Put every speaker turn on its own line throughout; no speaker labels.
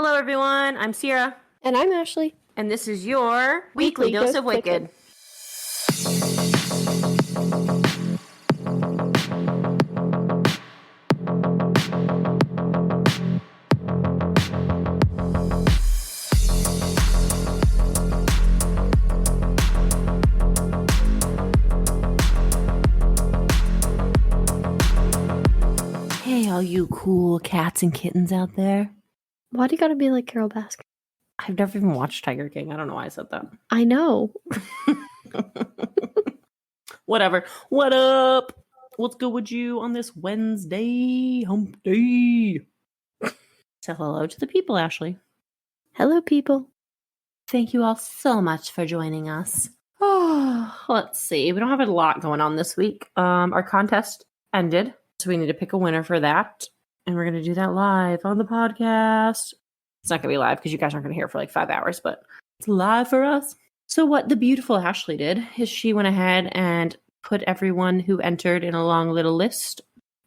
Hello, everyone. I'm Sarah.
And I'm Ashley.
And this is your Weekly Dose of Wicked. Hey, all you cool cats and kittens out there.
Why do you gotta be like Carol Baskin?
I've never even watched Tiger King. I don't know why I said that.
I know.
Whatever. What up? What's good with you on this Wednesday hump day? Say hello to the people, Ashley.
Hello, people.
Thank you all so much for joining us. Oh, let's see. We don't have a lot going on this week. Our contest ended, so we need to pick a winner for that. And we're going to do that live on the podcast. It's not going to be live because you guys aren't going to hear it for like 5 hours, but it's live for us. So what the beautiful Ashley did is she went ahead and put everyone who entered in a long little list.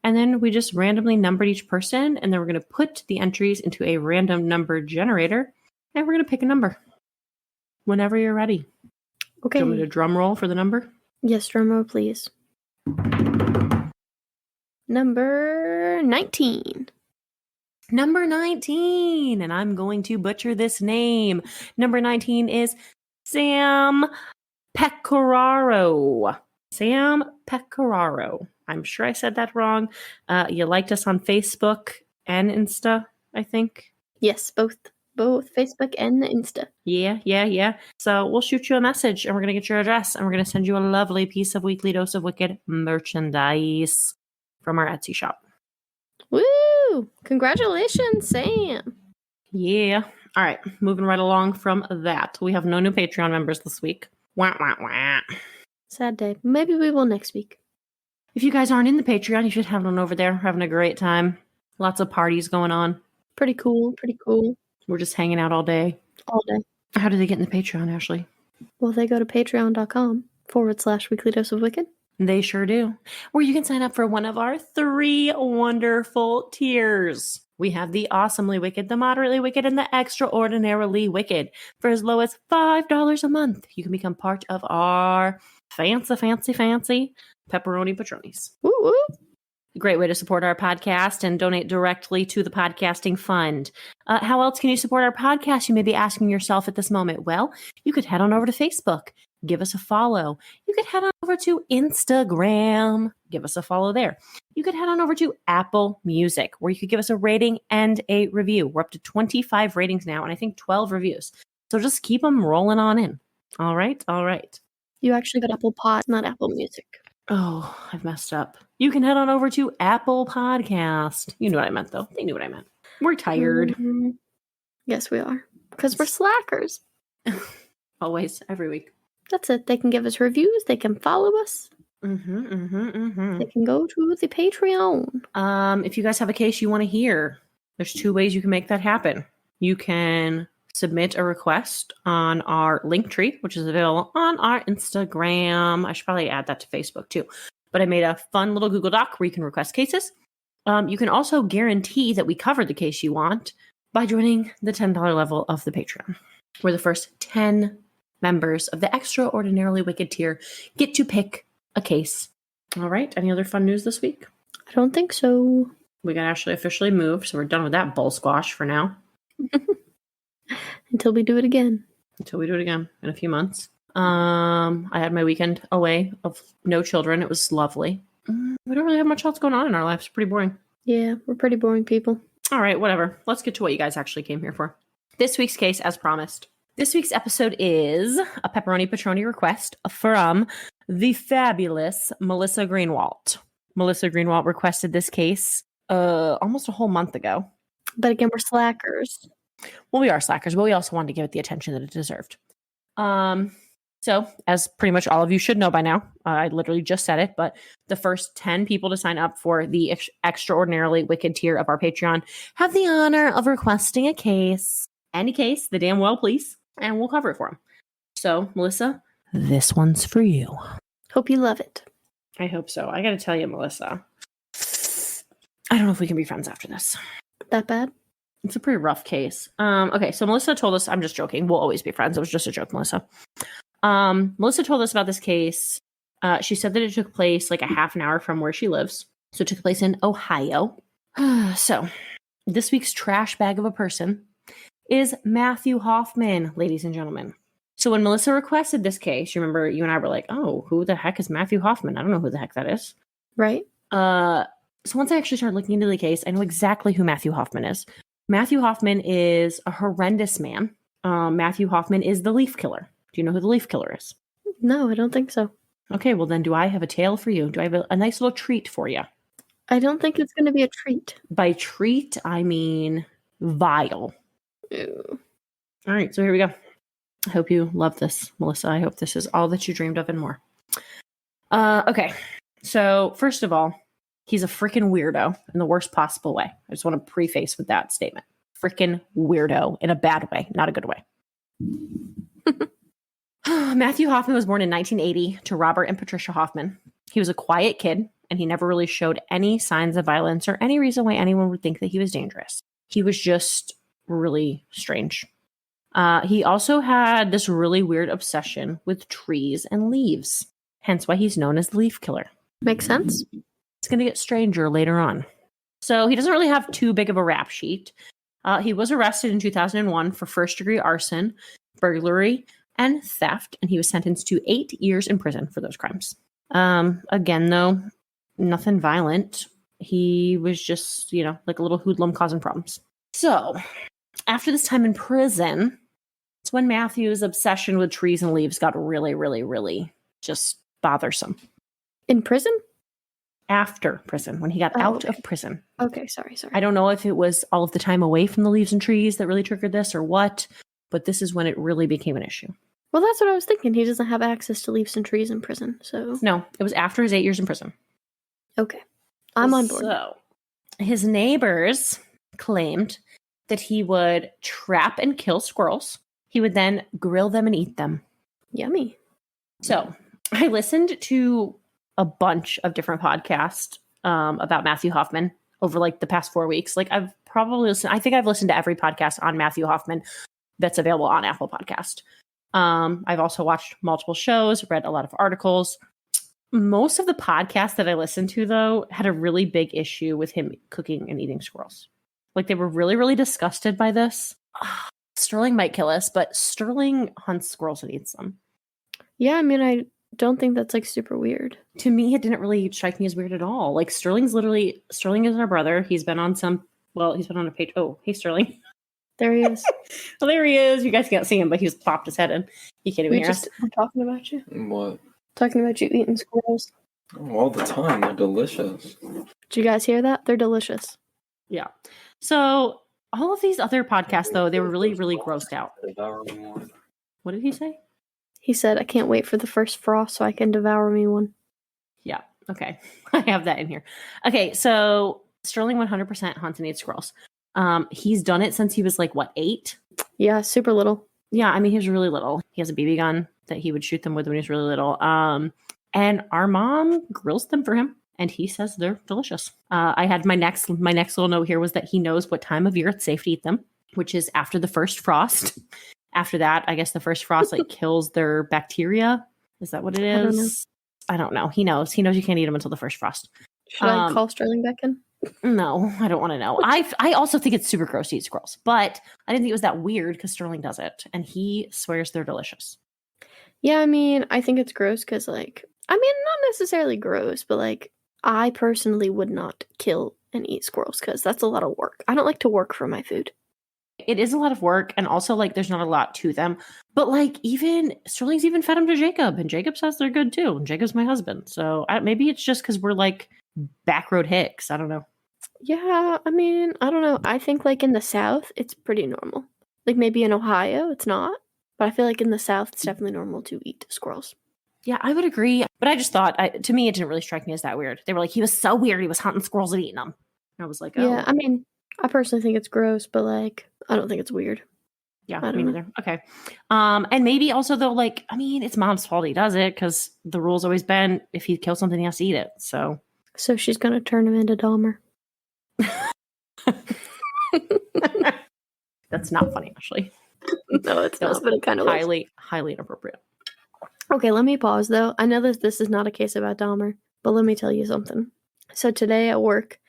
And then we just randomly numbered each person. And then we're going to put the entries into a random number generator. And we're going to pick a number whenever you're ready.
Okay.
Do you want me to drum roll for the number?
Yes, drum roll, please. Number 19.
Number 19. And I'm going to butcher this name. Number 19 is Sam Pecoraro. Sam Pecoraro. I'm sure I said that wrong. You liked us on Facebook and Insta, I think.
Yes, both Facebook and Insta.
Yeah. So we'll shoot you a message and we're going to get your address and we're going to send you a lovely piece of Weekly Dose of Wicked merchandise from our Etsy shop.
Woo! Congratulations, Sam.
Yeah. All right. Moving right along from that. We have no new Patreon members this week. Wah, wah, wah.
Sad day. Maybe we will next week.
If you guys aren't in the Patreon, you should have one over there. We're having a great time. Lots of parties going on.
Pretty cool.
We're just hanging out all day.
All day.
How do they get in the Patreon, Ashley?
Well, they go to patreon.com/Weekly Dose of Wicked.
They sure do. Or you can sign up for one of our 3 wonderful tiers. We have the Awesomely Wicked, the Moderately Wicked, and the Extraordinarily Wicked. For as low as $5 a month, you can become part of our fancy Pepperoni Patronis.
Woo woo!
A great way to support our podcast and donate directly to the podcasting fund. How else can you support our podcast? You may be asking yourself at this moment. Well, you could head on over to Facebook. Give us a follow. You could head on over to Instagram. Give us a follow there. You could head on over to Apple Music, where you could give us a rating and a review. We're up to 25 ratings now, and I think 12 reviews. So just keep them rolling on in. All right.
You actually got Apple Pod, not Apple Music.
Oh, I've messed up. You can head on over to Apple Podcast. You knew what I meant, though. They knew what I meant. We're tired.
Mm-hmm. Yes, we are. Because we're slackers.
Always, every week.
That's it. They can give us reviews. They can follow us. They can go to the Patreon.
If you guys have a case you want to hear, there's 2 ways you can make that happen. You can submit a request on our Linktree, which is available on our Instagram. I should probably add that to Facebook too. But I made a fun little Google Doc where you can request cases. You can also guarantee that we cover the case you want by joining the $10 level of the Patreon, where the first 10 members of the Extraordinarily Wicked tier get to pick a case. All right. Any other fun news this week?
I don't think so.
We got Ashley officially moved, so we're done with that bull squash for now.
Until we do it again.
In a few months. I had my weekend away of no children. It was lovely. We don't really have much else going on in our lives. Pretty boring.
Yeah, we're pretty boring people.
All right, whatever. Let's get to what you guys actually came here for. This week's case, as promised. This week's episode is a Pepperoni Patroni request from the fabulous Melissa Greenwalt. Melissa Greenwalt requested this case almost a whole month ago.
But again, we're slackers.
Well, we are slackers, but we also wanted to give it the attention that it deserved. So, as pretty much all of you should know by now, I literally just said it, but the first 10 people to sign up for the Extraordinarily Wicked tier of our Patreon have the honor of requesting a case. Any case, the damn well, please, and we'll cover it for them. So, Melissa, this one's for you.
Hope you love it.
I hope so. I gotta tell you, Melissa, I don't know if we can be friends after this.
That bad?
It's a pretty rough case. Okay, so Melissa told us, I'm just joking. We'll always be friends. It was just a joke, Melissa. Melissa told us about this case. She said that it took place like a half an hour from where she lives. So it took place in Ohio. So this week's trash bag of a person is Matthew Hoffman, ladies and gentlemen. So when Melissa requested this case, you remember you and I were like, oh, who the heck is Matthew Hoffman? I don't know who the heck that is.
Right.
So once I actually started looking into the case, I know exactly who Matthew Hoffman is. Matthew Hoffman is a horrendous man. Matthew Hoffman is the leaf killer. Do you know who the leaf killer is?
No, I don't think so.
Okay, well then do I have a tale for you? Do I have a nice little treat for you?
I don't think it's going to be a treat.
By treat, I mean vile.
Ew.
All right, so here we go. I hope you love this, Melissa. I hope this is all that you dreamed of and more. Okay, so first of all, he's a freaking weirdo in the worst possible way. I just want to preface with that statement. Freaking weirdo in a bad way, not a good way. Matthew Hoffman was born in 1980 to Robert and Patricia Hoffman. He was a quiet kid, and he never really showed any signs of violence or any reason why anyone would think that he was dangerous. He was just really strange. He also had this really weird obsession with trees and leaves, hence why he's known as the leaf killer.
Makes sense.
It's going to get stranger later on. So he doesn't really have too big of a rap sheet. He was arrested in 2001 for first-degree arson, burglary, and theft, and he was sentenced to 8 years in prison for those crimes. Again, though, nothing violent. He was just, like a little hoodlum causing problems. So, after this time in prison, it's when Matthew's obsession with trees and leaves got really, really, really just bothersome.
In prison?
After prison, when he got out of prison.
Okay, sorry.
I don't know if it was all of the time away from the leaves and trees that really triggered this or what, but this is when it really became an issue.
Well, that's what I was thinking. He doesn't have access to leaves and trees in prison, so...
No, it was after his 8 years in prison.
Okay. I'm on board.
So, his neighbors claimed that he would trap and kill squirrels. He would then grill them and eat them.
Yummy.
So, I listened to a bunch of different podcasts about Matthew Hoffman over like the past 4 weeks. Like I've probably listened, I think I've listened to every podcast on Matthew Hoffman that's available on Apple Podcast. I've also watched multiple shows, read a lot of articles. Most of the podcasts that I listened to, though, had a really big issue with him cooking and eating squirrels. Like they were really, really disgusted by this. Sterling might kill us, but Sterling hunts squirrels and eats them.
Yeah, I mean, I don't think that's like super weird.
To me, it didn't really strike me as weird at all. Like Sterling is our brother. He's been on a page. Oh, hey, Sterling.
There he is.
Well, there he is. You guys can't see him, but he's popped his head in. He can't even hear us.
We're talking about you.
What?
Talking about you eating squirrels.
Oh, all the time. They're delicious.
Did you guys hear that? They're delicious.
Yeah. So all of these other podcasts, though, they were really, really grossed out. What did he say?
He said, I can't wait for the first frost so I can devour me one.
Yeah. Okay. I have that in here. Okay. So Sterling 100% hunts and eats squirrels. He's done it since he was like, 8?
Yeah, super little.
Yeah, I mean, he was really little. He has a BB gun that he would shoot them with when he was really little. And our mom grills them for him, and he says they're delicious. I had my next little note here was that he knows what time of year it's safe to eat them, which is after the first frost. After that, I guess the first frost kills their bacteria. Is that what it is? I don't know. He knows. He knows you can't eat them until the first frost.
Should I call Sterling back in?
No, I don't want to know. I also think it's super gross to eat squirrels, but I didn't think it was that weird because Sterling does it, and he swears they're delicious.
Yeah, I mean, I think it's gross because, not necessarily gross, but, I personally would not kill and eat squirrels because that's a lot of work. I don't like to work for my food.
It is a lot of work, and also, there's not a lot to them. But, Sterling's even fed them to Jacob, and Jacob says they're good, too, and Jacob's my husband. So, maybe it's just because we're, backroad hicks. I don't know.
Yeah, I mean, I don't know. I think, in the South, it's pretty normal. Maybe in Ohio, it's not. But I feel like in the South, it's definitely normal to eat squirrels.
Yeah, I would agree. But I just thought, to me, it didn't really strike me as that weird. They were like, he was so weird. He was hunting squirrels and eating them. And I was like, oh.
Yeah, I mean, I personally think it's gross, but, I don't think it's weird.
Yeah, me neither. Okay. And maybe also, though, it's mom's fault he does it because the rule's always been if he kills something, he has to eat it. So
she's going to turn him into Dahmer.
That's not funny, actually.
No, it's not, but it kind of was.
Highly inappropriate.
Okay, let me pause, though. I know that this is not a case about Dahmer, but let me tell you something. So today at work,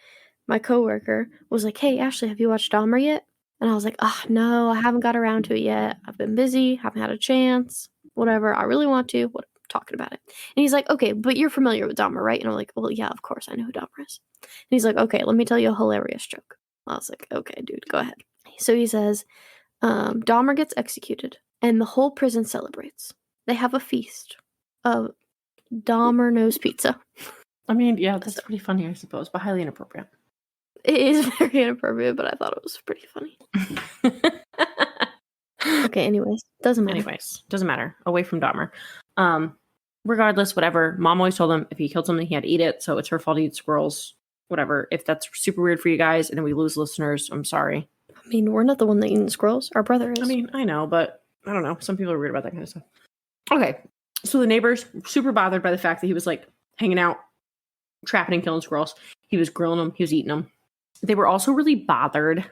my coworker was like, hey, Ashley, have you watched Dahmer yet? And I was like, oh, no, I haven't got around to it yet. I've been busy, haven't had a chance, whatever. I really want to. What, talking about it. And he's like, okay, but you're familiar with Dahmer, right? And I'm like, well, yeah, of course, I know who Dahmer is. And he's like, okay, let me tell you a hilarious joke. I was like, okay, dude, go ahead. So he says, Dahmer gets executed, and the whole prison celebrates. They have a feast of Dahmer knows pizza.
I mean, yeah, that's pretty funny, I suppose, but highly inappropriate.
It is very inappropriate, but I thought it was pretty funny. Okay, anyways, doesn't matter. Away from Dahmer. Regardless, whatever. Mom always told him if he killed something, he had to eat it. So it's her fault to eat squirrels. Whatever. If that's super weird for you guys and then we lose listeners, I'm sorry. I mean, we're not the one that eating squirrels. Our brother is.
I mean, I know, but I don't know. Some people are weird about that kind of stuff. Okay. So the neighbors super bothered by the fact that he was like hanging out, trapping and killing squirrels. He was grilling them. He was eating them. They were also really bothered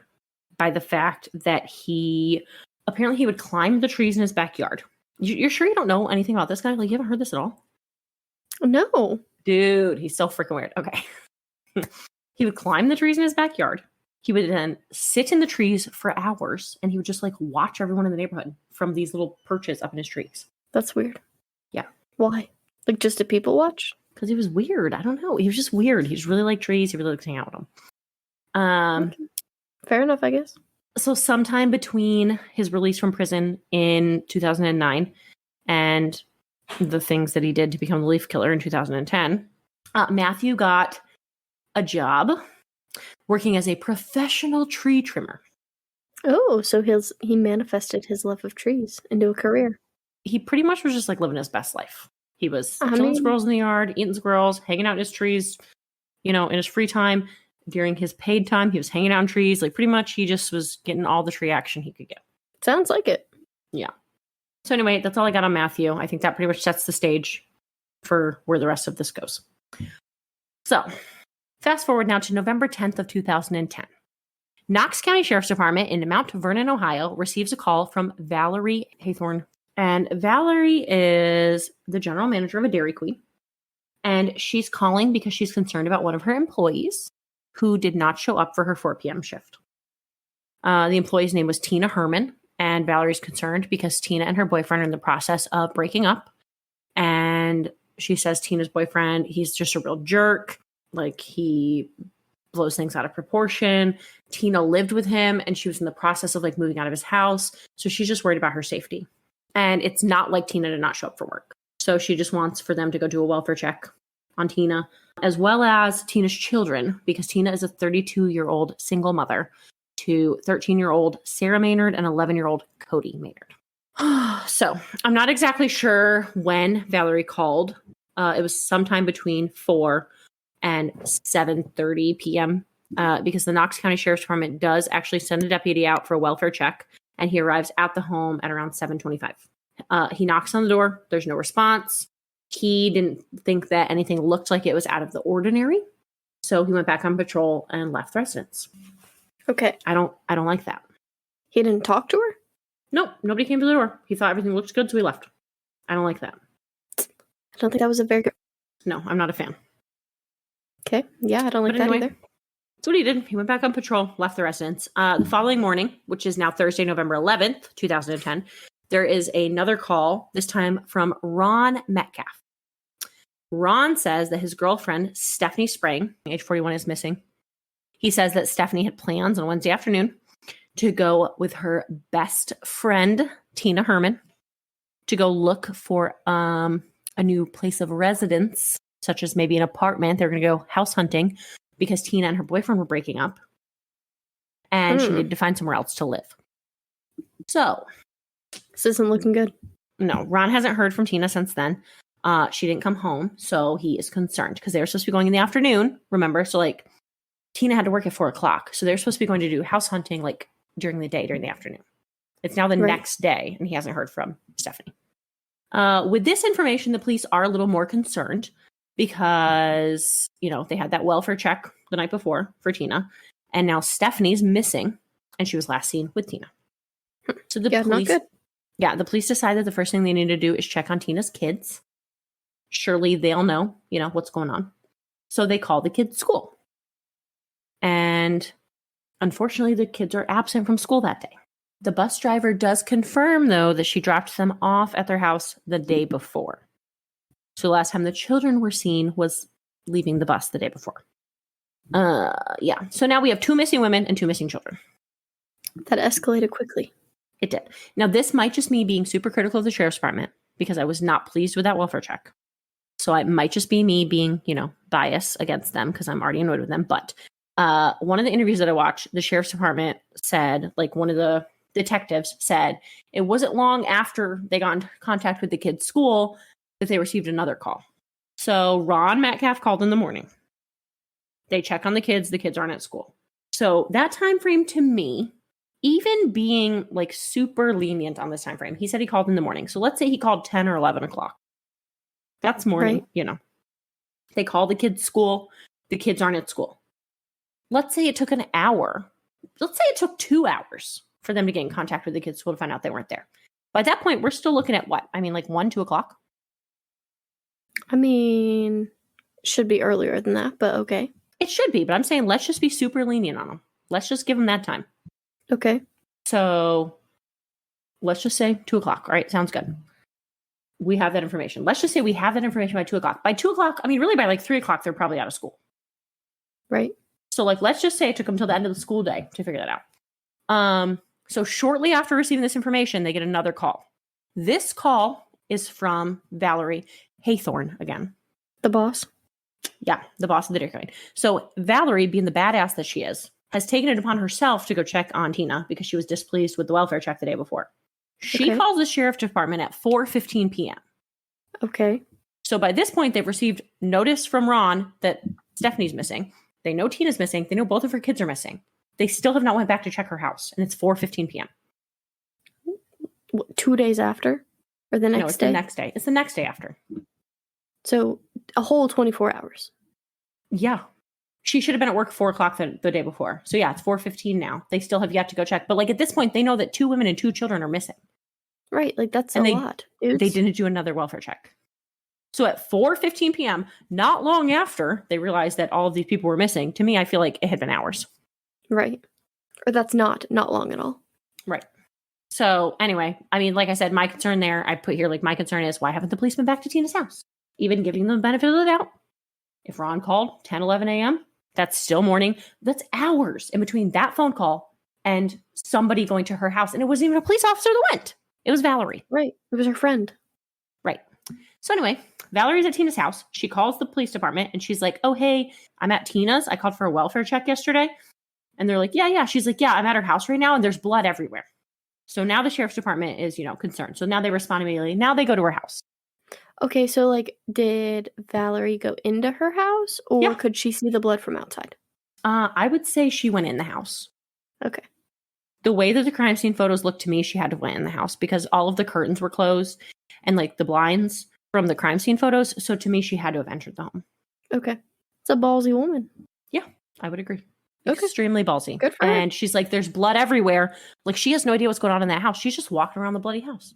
by the fact that he would climb the trees in his backyard. You're sure you don't know anything about this guy? Like, you haven't heard this at all?
No.
Dude, he's so freaking weird. Okay. He would climb the trees in his backyard. He would then sit in the trees for hours, and he would just, like, watch everyone in the neighborhood from these little perches up in his trees.
That's weird.
Yeah.
Why? Like, just to people watch?
Because he was weird. I don't know. He was just weird. He just really liked trees. He really liked to hang out with them.
Okay. Fair enough, I guess.
So sometime between his release from prison in 2009 and the things that he did to become the leaf killer in 2010, Matthew got a job working as a professional tree trimmer.
Oh, so he manifested his love of trees into a career.
He pretty much was just like living his best life. He was killing squirrels in the yard, eating squirrels, hanging out in his trees, in his free time. During his paid time, he was hanging out in trees. Like, pretty much, he just was getting all the tree action he could get.
Sounds like it.
Yeah. So anyway, that's all I got on Matthew. I think that pretty much sets the stage for where the rest of this goes. So, fast forward now to November 10th of 2010. Knox County Sheriff's Department in Mount Vernon, Ohio, receives a call from Valerie Haythorne. And Valerie is the general manager of a Dairy Queen. And she's calling because she's concerned about one of her employees who did not show up for her 4 p.m. shift. The employee's name was Tina Hermann, and Valerie's concerned because Tina and her boyfriend are in the process of breaking up. And she says Tina's boyfriend, he's just a real jerk. Like, he blows things out of proportion. Tina lived with him, and she was in the process of, like, moving out of his house. So she's just worried about her safety. And it's not like Tina did not show up for work. So she just wants for them to go do a welfare check on Tina, as well as Tina's children, because Tina is a 32-year-old single mother to 13-year-old Sarah Maynard and 11-year-old Kody Maynard. So I'm not exactly sure when Valerie called. It was sometime between 4 and 7:30 p.m. Because the Knox County Sheriff's Department does actually send a deputy out for a welfare check, and he arrives at the home at around 7:25. He knocks on the door. There's no response. He didn't think that anything looked like it was out of the ordinary. So he went back on patrol and left the residence.
Okay.
I don't like that.
He didn't talk to her?
Nope. Nobody came to the door. He thought everything looked good, so he left. I don't like that.
I don't think that was a very good...
No, I'm not a fan.
Okay. Yeah, I don't like that either.
That's what he did. He went back on patrol, left the residence. The following morning, which is now Thursday, November 11th, 2010, there is another call, this time from Ron Metcalf. Ron says that his girlfriend, Stephanie Sprang, age 41, is missing. He says that Stephanie had plans on Wednesday afternoon to go with her best friend, Tina Hermann, to go look for a new place of residence, such as maybe an apartment. They're going to go house hunting because Tina and her boyfriend were breaking up. And she needed to find somewhere else to live. So,
this isn't looking good.
No, Ron hasn't heard from Tina since then. She didn't come home, so he is concerned because they were supposed to be going in the afternoon, remember? So, like, Tina had to work at 4 o'clock. So they're supposed to be going to do house hunting, like, during the day, during the afternoon. It's now the next day, and he hasn't heard from Stephanie. With this information, the police are a little more concerned because, they had that welfare check the night before for Tina, and now Stephanie's missing, and she was last seen with Tina. So the
Yeah, not
police,
good.
the police decided the first thing they need to do is check on Tina's kids. Surely they'll know, what's going on. So they call the kids' school. And unfortunately, the kids are absent from school that day. The bus driver does confirm, though, that she dropped them off at their house the day before. So the last time the children were seen was leaving the bus the day before. So now we have 2 missing women and 2 missing children.
That escalated quickly.
It did. Now, this might just me being super critical of the sheriff's department because I was not pleased with that welfare check. So it might just be me being, biased against them because I'm already annoyed with them. But one of the interviews that I watched, the sheriff's department said, like one of the detectives said, it wasn't long after they got in contact with the kids' school that they received another call. So Ron Metcalf called in the morning. They check on the kids aren't at school. So that time frame to me, even being like super lenient on this time frame, he said he called in the morning. So let's say he called 10 or 11 o'clock. That's morning, They call the kids' school. The kids aren't at school. Let's say it took an hour. Let's say it took 2 hours for them to get in contact with the kids' school to find out they weren't there. By that point, we're still looking at what? I mean, like 1, 2 o'clock?
I mean, should be earlier than that, but okay.
It should be, but I'm saying let's just be super lenient on them. Let's just give them that time.
Okay.
So let's just say 2 o'clock. All right, sounds good. We have that information. Let's just say we have that information by 2 o'clock. By 2 o'clock, I mean, really by like 3 o'clock, they're probably out of school.
Right.
So like, let's just say it took them till the end of the school day to figure that out. So shortly after receiving this information, they get another call. This call is from Valerie Haythorne again.
The boss?
Yeah, the boss of the Dairy Queen. So Valerie, being the badass that she is, has taken it upon herself to go check on Tina because she was displeased with the welfare check the day before. She calls the sheriff department at 4:15 p.m.
Okay.
So by this point, they've received notice from Ron that Stephanie's missing. They know Tina's missing. They know both of her kids are missing. They still have not went back to check her house, and it's 4:15 p.m.
2 days after? Or the next day?
No, it's the next day. It's the next day after.
So a whole 24 hours.
Yeah. She should have been at work 4 o'clock the day before. So yeah, it's 4:15 now. They still have yet to go check. But like at this point, they know that 2 women and 2 children are missing.
Right. Like that's
And
a lot. Dudes.
They didn't do another welfare check. So at 4:15 p.m., not long after they realized that all of these people were missing, to me, I feel like it had been hours.
Right. Or that's not long at all.
Right. So anyway, I mean, like I said, my concern there, I put here, like my concern is why haven't the police been back to Tina's house? Even giving them the benefit of the doubt. If Ron called 10, 11 a.m., that's still morning. That's hours in between that phone call and somebody going to her house. And it wasn't even a police officer that went. It was Valerie.
Right. It was her friend.
Right. So anyway, Valerie's at Tina's house. She calls the police department and she's like, oh, hey, I'm at Tina's. I called for a welfare check yesterday. And they're like, yeah. She's like, yeah, I'm at her house right now and there's blood everywhere. So now the sheriff's department is, concerned. So now they respond immediately. Now they go to her house.
Okay, so like, did Valerie go into her house or could she see the blood from outside?
I would say she went in the house.
Okay.
The way that the crime scene photos looked to me, she had to went in the house because all of the curtains were closed and like the blinds from the crime scene photos. So to me, she had to have entered the home.
Okay. It's a ballsy woman.
Yeah, I would agree.
Okay.
Extremely ballsy.
Good for her.
And she's like, there's blood everywhere. Like she has no idea what's going on in that house. She's just walking around the bloody house.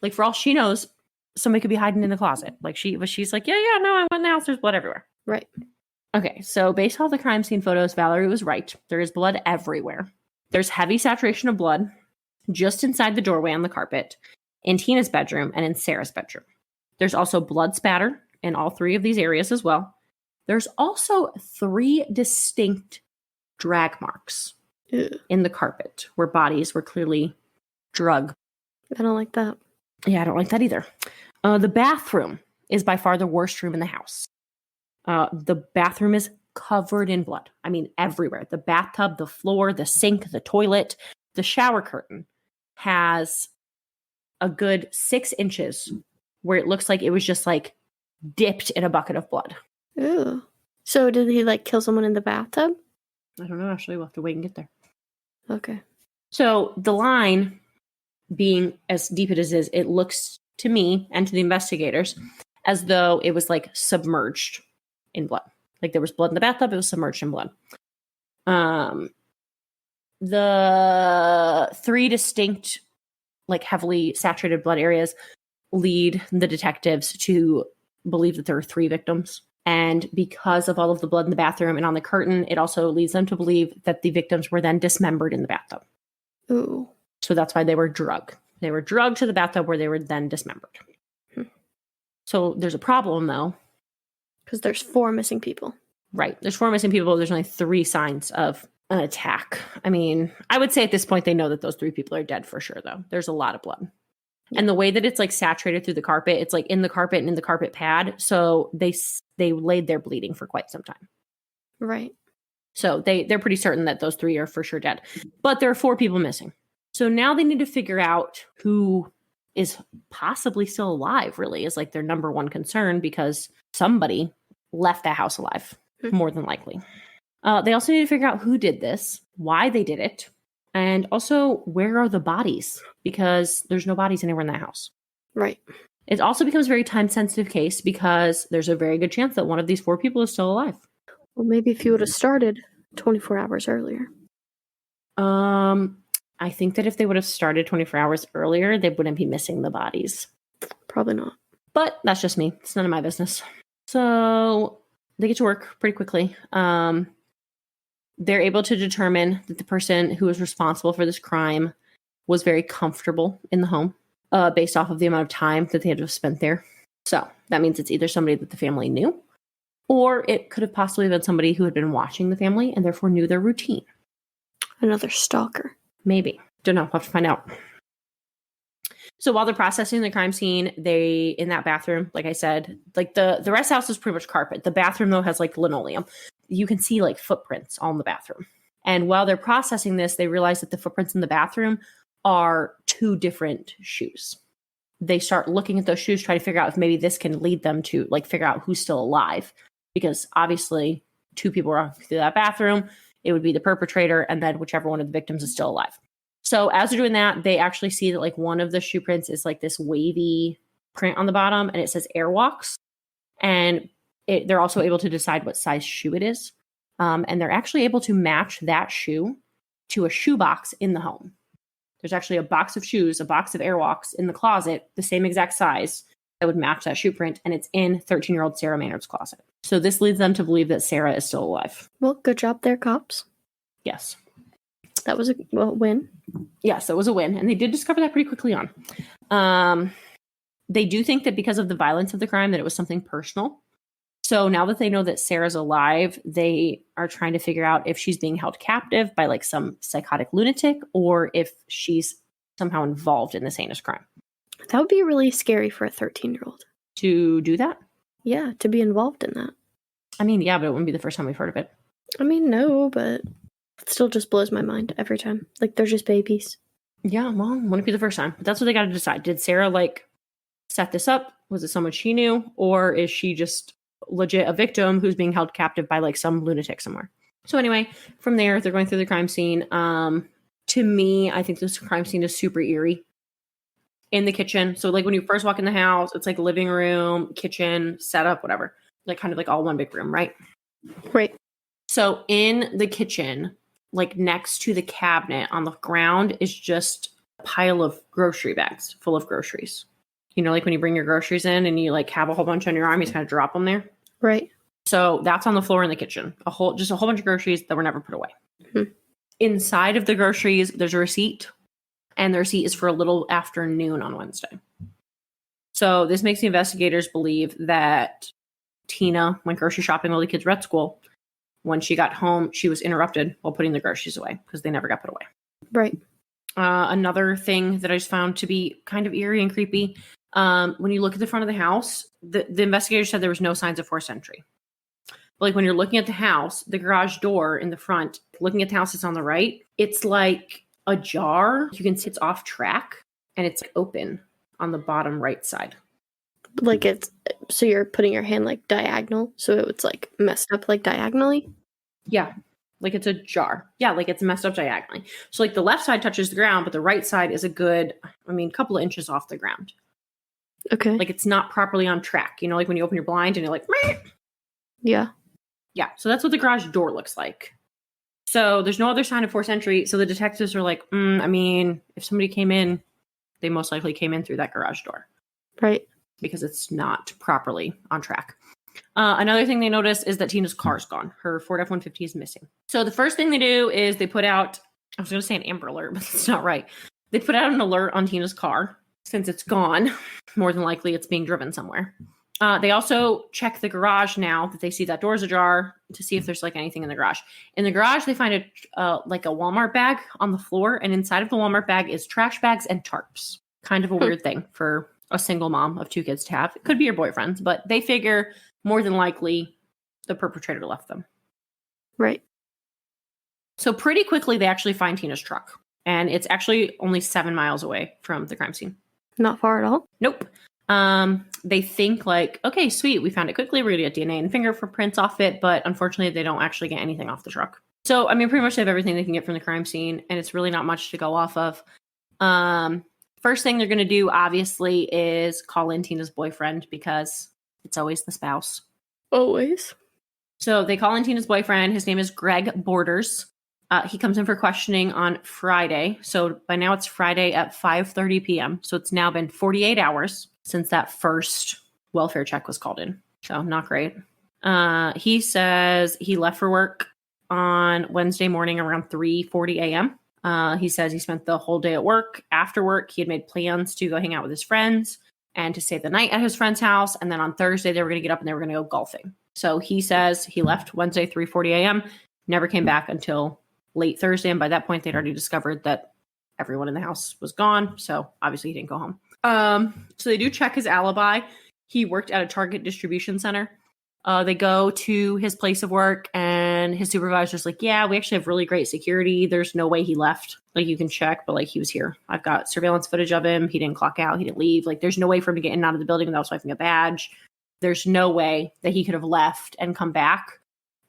Like for all she knows, somebody could be hiding in the closet. Like she's like, yeah, no, I went in the house. There's blood everywhere.
Right.
Okay, so based on the crime scene photos, Valerie was right. There is blood everywhere. There's heavy saturation of blood just inside the doorway on the carpet, in Tina's bedroom, and in Sarah's bedroom. There's also blood spatter in all 3 of these areas as well. There's also 3 distinct drag marks in the carpet where bodies were clearly drugged.
I don't like that.
Yeah, I don't like that either. The bathroom is by far the worst room in the house. The bathroom is covered in blood. I mean, everywhere. The bathtub, the floor, the sink, the toilet, the shower curtain has a good 6 inches where it looks like it was just like dipped in a bucket of blood.
Ew. So did he like kill someone in the bathtub?
I don't know. Actually, we'll have to wait and get there.
Okay.
So the line being as deep as it is, it looks to me and to the investigators as though it was like submerged in blood. Like there was blood in the bathtub, it was submerged in blood. The 3 distinct, like heavily saturated blood areas lead the detectives to believe that there are 3 victims. And because of all of the blood in the bathroom and on the curtain, it also leads them to believe that the victims were then dismembered in the bathtub.
Ooh.
So that's why they were drugged. They were drugged to the bathtub where they were then dismembered. So there's a problem, though.
Because there's 4 missing people.
Right. There's 4 missing people. There's only 3 signs of an attack. I mean, I would say at this point they know that those 3 people are dead for sure, though. There's a lot of blood. Yeah. And the way that it's like saturated through the carpet, it's like in the carpet and in the carpet pad. So they laid there bleeding for quite some time.
Right.
So they're pretty certain that those 3 are for sure dead. But there are 4 people missing. So now they need to figure out who is possibly still alive, really, is like their number one concern, because somebody left that house alive, more than likely. They also need to figure out who did this, why they did it, and also where are the bodies, because there's no bodies anywhere in that house.
Right.
It also becomes a very time-sensitive case because there's a very good chance that one of these 4 people is still alive.
Well, maybe if you would have started 24 hours earlier.
I think that if they would have started 24 hours earlier, they wouldn't be missing the bodies.
Probably not.
But that's just me. It's none of my business. So they get to work pretty quickly. They're able to determine that the person who was responsible for this crime was very comfortable in the home based off of the amount of time that they had to have spent there. So that means it's either somebody that the family knew, or it could have possibly been somebody who had been watching the family and therefore knew their routine.
Another stalker.
Maybe. Don't know. We'll have to find out. So while they're processing the crime scene, they, in that bathroom, like I said, like the rest of the house is pretty much carpet. The bathroom, though, has like linoleum. You can see like footprints all in the bathroom. And while they're processing this, they realize that the footprints in the bathroom are 2 different shoes. They start looking at those shoes, trying to figure out if maybe this can lead them to like figure out who's still alive. Because obviously 2 people are off through that bathroom. It would be the perpetrator and then whichever one of the victims is still alive. So as they're doing that, they actually see that like one of the shoe prints is like this wavy print on the bottom and it says Airwalks. And they're also able to decide what size shoe it is. And they're actually able to match that shoe to a shoebox in the home. There's actually a box of shoes, a box of Airwalks in the closet, the same exact size that would match that shoe print. And it's in 13-year-old Sarah Maynard's closet. So this leads them to believe that Sarah is still alive.
Well, good job there, cops.
Yes.
That was a win.
Yes, it was a win. And they did discover that pretty quickly on. They do think that because of the violence of the crime, that it was something personal. So now that they know that Sarah's alive, they are trying to figure out if she's being held captive by like some psychotic lunatic or if she's somehow involved in this heinous crime.
That would be really scary for a 13-year-old.
To do that?
Yeah, to be involved in that.
I mean, yeah, but it wouldn't be the first time we've heard of it.
I mean, no, but it still just blows my mind every time. Like, they're just babies.
Yeah, well, wouldn't be the first time. But that's what they got to decide. Did Sarah, like, set this up? Was it someone she knew? Or is she just legit a victim who's being held captive by, like, some lunatic somewhere? So anyway, from there, they're going through the crime scene. To me, I think this crime scene is super eerie. In the kitchen. So, like, when you first walk in the house, it's like living room, kitchen, setup, whatever. Like, kind of like all one big room, right?
Right.
So, in the kitchen, like, next to the cabinet on the ground is just a pile of grocery bags full of groceries. You know, like when you bring your groceries in and you, like, have a whole bunch on your arm, you just kind of drop them there.
Right.
So, that's on the floor in the kitchen. Just a whole bunch of groceries that were never put away.
Mm-hmm.
Inside of the groceries, there's a receipt. And the receipt is for a little after noon on Wednesday. So this makes the investigators believe that Tina went grocery shopping while the kids were at school. When she got home, she was interrupted while putting the groceries away because they never got put away.
Right.
Another thing that I just found to be kind of eerie and creepy, when you look at the front of the house, the investigators said there was no signs of forced entry. But like when you're looking at the house, the garage door in the front, looking at the house that's on the right, it's like ajar. You can see it's off track and it's open on the bottom right side.
Like it's, so you're putting your hand like diagonal, so it's like messed up like diagonally?
Yeah, like it's a jar. Yeah, like it's messed up diagonally. So like the left side touches the ground, but the right side is a good, couple of inches off the ground.
Okay.
Like it's not properly on track. You know, like when you open your blind and you're like, meh.
Yeah.
Yeah, so that's what the garage door looks like. So there's no other sign of forced entry. So the detectives are like, I mean, if somebody came in, they most likely came in through that garage door.
Right.
Because it's not properly on track. Another thing they notice is that Tina's car's gone. Her Ford F-150 is missing. So the first thing they do is they put out, I was going to say an Amber Alert, but that's not right. They put out an alert on Tina's car. Since it's gone, more than likely it's being driven somewhere. They also check the garage now that they see that door's ajar to see if there's like anything in the garage. In the garage, they find like a Walmart bag on the floor, and inside of the Walmart bag is trash bags and tarps. Kind of a weird thing for a single mom of 2 kids to have. It could be your boyfriend's, but they figure more than likely the perpetrator left them.
Right.
So pretty quickly, they actually find Tina's truck, and it's actually only 7 miles away from the crime scene.
Not far at all.
Nope. They think like, okay, sweet, we found it quickly. We're gonna get DNA and fingerprints off it, but unfortunately, they don't actually get anything off the truck. So, I mean, pretty much they have everything they can get from the crime scene, and it's really not much to go off of. First thing they're gonna do, obviously, is call in Tina's boyfriend because it's always the spouse.
Always.
So they call in Tina's boyfriend. His name is Greg Borders. He comes in for questioning on Friday. So by now it's Friday at 5:30 p.m. So it's now been 48 hours since that first welfare check was called in. So not great. He says he left for work on Wednesday morning around 3:40 a.m. He says he spent the whole day at work. After work, he had made plans to go hang out with his friends and to stay the night at his friend's house. And then on Thursday, they were going to get up and they were going to go golfing. So he says he left Wednesday, 3:40 a.m., never came back until late Thursday. And by that point, they'd already discovered that everyone in the house was gone. So obviously he didn't go home. So they do check his alibi. He worked at a Target distribution center. They go to his place of work and his supervisor's like, yeah, we actually have really great security. There's no way he left. Like, you can check, but like, he was here. I've got surveillance footage of him. He didn't clock out. He didn't leave. Like, there's no way for him to get in and out of the building without swiping a badge. There's no way that he could have left and come back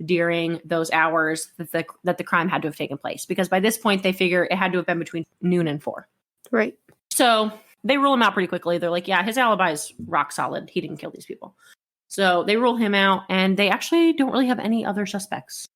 during those hours that the crime had to have taken place. Because by this point, they figure it had to have been between noon and 4.
Right.
So they rule him out pretty quickly. They're like, yeah, his alibi is rock solid. He didn't kill these people. So they rule him out, and they actually don't really have any other suspects.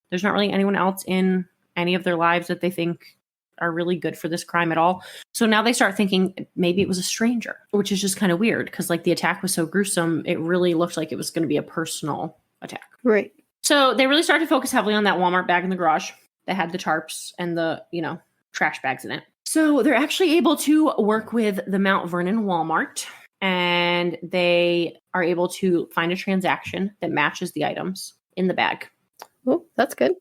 There's not really anyone else in any of their lives that they think are really good for this crime at all. So now they start thinking maybe it was a stranger, which is just kind of weird because like the attack was so gruesome. It really looked like it was going to be a personal attack.
Right.
So they really started to focus heavily on that Walmart bag in the garage that had the tarps and the, trash bags in it. So they're actually able to work with the Mount Vernon Walmart, and they are able to find a transaction that matches the items in the bag.
Oh, that's good.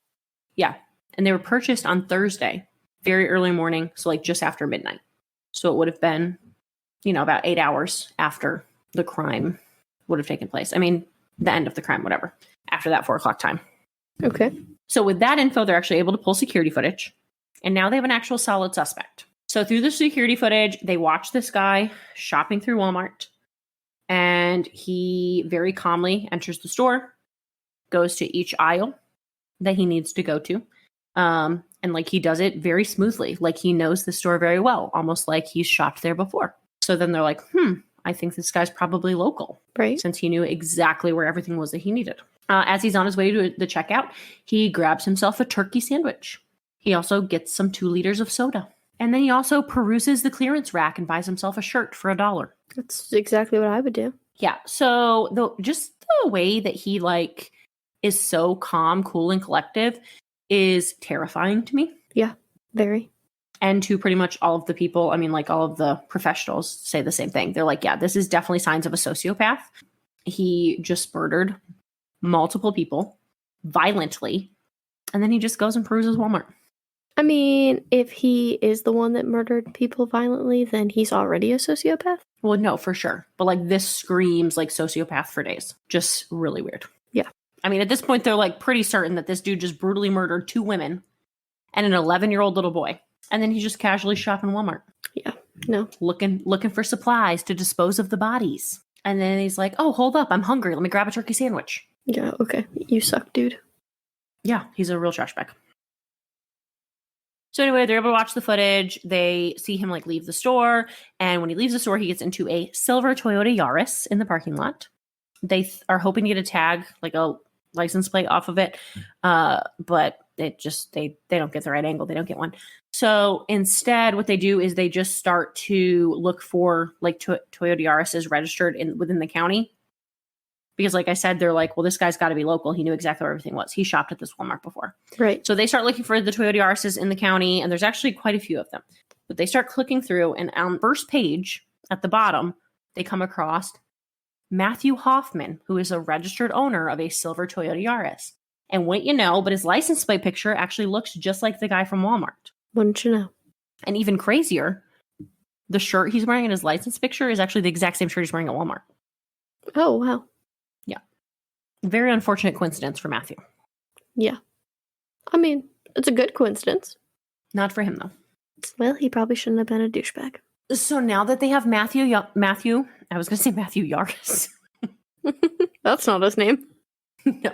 Yeah. And they were purchased on Thursday, very early morning. So like just after midnight. So it would have been, about 8 hours after the crime would have taken place. I mean, the end of the crime, whatever, after that 4 o'clock time.
Okay.
So with that info, they're actually able to pull security footage, and now they have an actual solid suspect. So through the security footage, they watch this guy shopping through Walmart, and he very calmly enters the store, goes to each aisle that he needs to go to. And like he does it very smoothly, like he knows the store very well, almost like he's shopped there before. So then they're like, I think this guy's probably local,
right?
Since he knew exactly where everything was that he needed. As he's on his way to the checkout, he grabs himself a turkey sandwich. He also gets some 2 liters of soda. And then he also peruses the clearance rack and buys himself a shirt for $1.
That's exactly what I would do.
Yeah. So just the way that he is so calm, cool, and collective is terrifying to me.
Yeah, very.
And to pretty much all of the people, I mean, all of the professionals say the same thing. They're like, yeah, this is definitely signs of a sociopath. He just murdered multiple people violently, and then he just goes and peruses Walmart.
I mean, if he is the one that murdered people violently, then he's already a sociopath.
Well, no, for sure. But this screams sociopath for days. Just really weird.
Yeah.
I mean, at this point, they're pretty certain that this dude just brutally murdered 2 women and an 11-year-old little boy. And then he's just casually shopping Walmart.
Yeah. No.
Looking for supplies to dispose of the bodies. And then he's like, oh, hold up. I'm hungry. Let me grab a turkey sandwich.
Yeah. Okay. You suck, dude.
Yeah. He's a real trash bag. So anyway, they're able to watch the footage. They see him leave the store. And when he leaves the store, he gets into a silver Toyota Yaris in the parking lot. They are hoping to get a tag, a license plate off of it. But they don't get the right angle. They don't get one. So instead, what they do is they just start to look for like Toyota Yaris's registered within the county. Because like I said, they're like, well, this guy's got to be local. He knew exactly where everything was. He shopped at this Walmart before.
Right.
So they start looking for the Toyota Yaris's in the county, and there's actually quite a few of them. But they start clicking through, and on the first page at the bottom, they come across Matthew Hoffman, who is a registered owner of a silver Toyota Yaris. And wouldn't you know, but his license plate picture actually looks just like the guy from Walmart.
Wouldn't you know?
And even crazier, the shirt he's wearing in his license picture is actually the exact same shirt he's wearing at Walmart.
Oh, wow.
Very unfortunate coincidence for Matthew.
Yeah. I mean, it's a good coincidence.
Not for him, though.
Well, he probably shouldn't have been a douchebag.
So now that they have Matthew, I was going to say Matthew Yaris.
That's not his name.
No.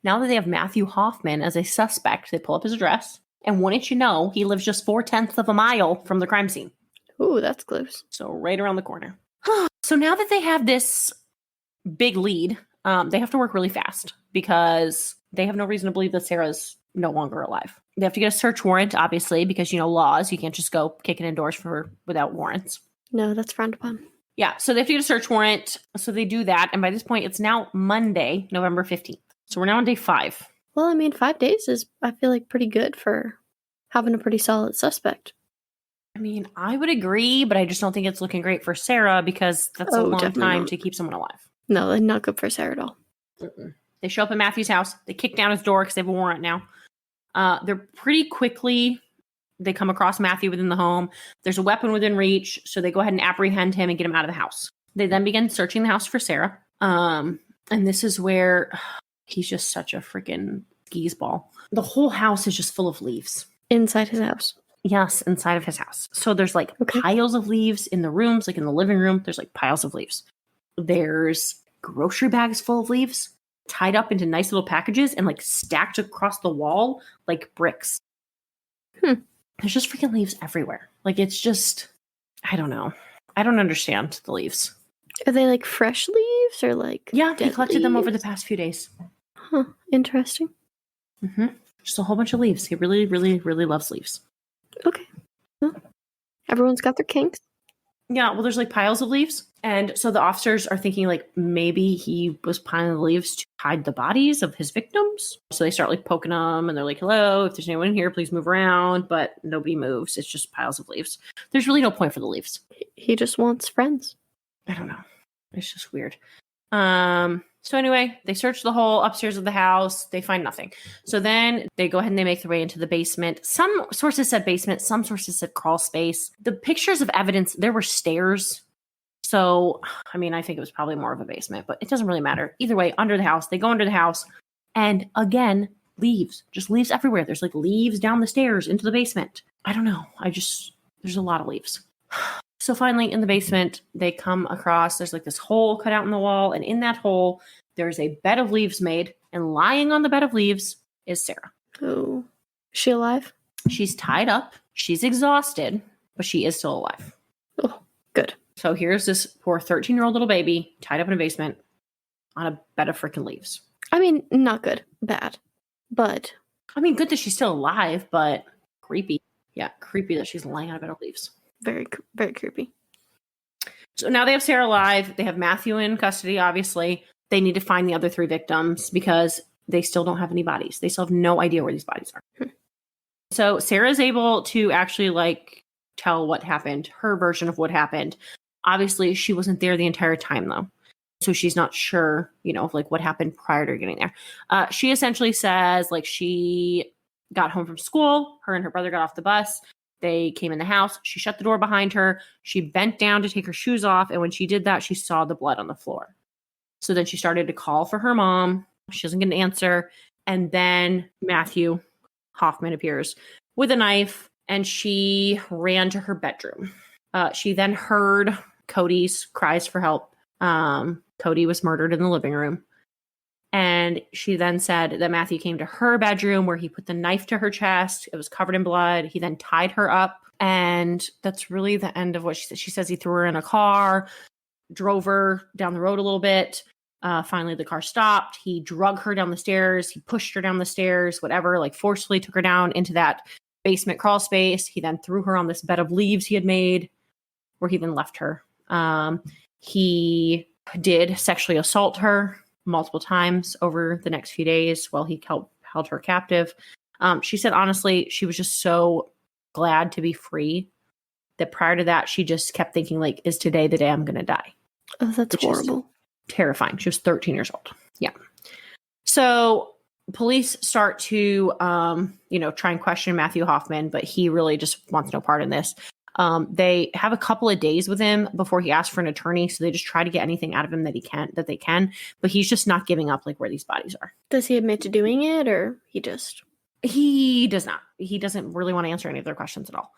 Now that they have Matthew Hoffman as a suspect, they pull up his address. And wouldn't you know, he lives just 0.4 of a mile from the crime scene.
Ooh, that's close.
So right around the corner. So now that they have this big lead, they have to work really fast because they have no reason to believe that Sarah's no longer alive. They have to get a search warrant, obviously, because, laws. You can't just go kicking in doors without warrants.
No, that's frowned upon.
Yeah, so they have to get a search warrant. So they do that. And by this point, it's now Monday, November 15th. So we're now on day 5.
Well, I mean, 5 days is, I feel like, pretty good for having a pretty solid suspect.
I mean, I would agree, but I just don't think it's looking great for Sarah because that's a long time to keep someone alive.
No, not good for Sarah at all.
Mm-mm. They show up at Matthew's house. They kick down his door because they have a warrant now. They're pretty quickly, they come across Matthew within the home. There's a weapon within reach, so they go ahead and apprehend him and get him out of the house. They then begin searching the house for Sarah. And this is where he's just such a freaking skis ball. The whole house is just full of leaves.
Inside his house.
Yes, inside of his house. So there's like piles of leaves in the rooms, like in the living room. There's like piles of leaves. There's grocery bags full of leaves tied up into nice little packages and like stacked across the wall like bricks. There's just freaking leaves everywhere. Like it's just, I don't know. I don't understand the leaves.
Are they like fresh leaves or like
Yeah, he collected
leaves?
them over the past few days.
Huh, interesting.
Mm-hmm. Just a whole bunch of leaves. He really, really, really loves leaves.
Okay. Well, everyone's got their kinks.
Yeah, well, there's like piles of leaves. And so the officers are thinking like maybe he was piling the leaves to hide the bodies of his victims. So they start like poking them and they're like, hello, if there's anyone in here, please move around. But nobody moves. It's just piles of leaves. There's really no point for the leaves.
He just wants friends.
I don't know. It's just weird. So anyway, they search the whole upstairs of the house. They find nothing. So then they go ahead and they make their way into the basement. Some sources said basement. Some sources said crawl space. The pictures of evidence, there were stairs. So, I mean, I think it was probably more of a basement, but it doesn't really matter. Either way, under the house, they go under the house. And again, leaves. Just leaves everywhere. There's like leaves down the stairs into the basement. I don't know. There's a lot of leaves. So finally, in the basement, they come across, there's like this hole cut out in the wall. And in that hole, there's a bed of leaves made. And lying on the bed of leaves is Sarah.
Oh. Is she alive?
She's tied up. She's exhausted, but she is still alive.
Oh, good.
So here's this poor 13-year-old little baby tied up in a basement on a bed of freaking leaves.
I mean, not good. Bad. But.
I mean, good that she's still alive, but creepy. Yeah, creepy that she's lying on a bed of leaves.
Very, very creepy.
So now they have Sarah alive. They have Matthew in custody, obviously. They need to find the other 3 victims because they still don't have any bodies. They still have no idea where these bodies are. So Sarah's able to actually like tell what happened, her version of what happened. Obviously, she wasn't there the entire time, though. So she's not sure, of like what happened prior to getting there. She essentially says like she got home from school. Her and her brother got off the bus. They came in the house. She shut the door behind her. She bent down to take her shoes off. And when she did that, she saw the blood on the floor. So then she started to call for her mom. She doesn't get an answer. And then Matthew Hoffman appears with a knife and she ran to her bedroom. She then heard Kody's cries for help. Kody was murdered in the living room. And she then said that Matthew came to her bedroom where he put the knife to her chest. It was covered in blood. He then tied her up. And that's really the end of what she said. She says he threw her in a car, drove her down the road a little bit, Finally, the car stopped. He drug her down the stairs. He pushed her down the stairs, whatever, like forcefully took her down into that basement crawl space. He then threw her on this bed of leaves he had made, where he then left her. He did sexually assault her multiple times over the next few days while he held her captive. She said, honestly, she was just so glad to be free that prior to that, she just kept thinking, like, is today the day I'm going to die?
Oh, that's horrible.
Terrifying. She was 13 years old. Yeah. So police start to, try and question Matthew Hoffman, but he really just wants no part in this. They have a couple of days with him before he asks for an attorney. So they just try to get anything out of him that they can, but he's just not giving up, like, where these bodies are.
Does he admit to doing it, or he
does not. He doesn't really want to answer any of their questions at all.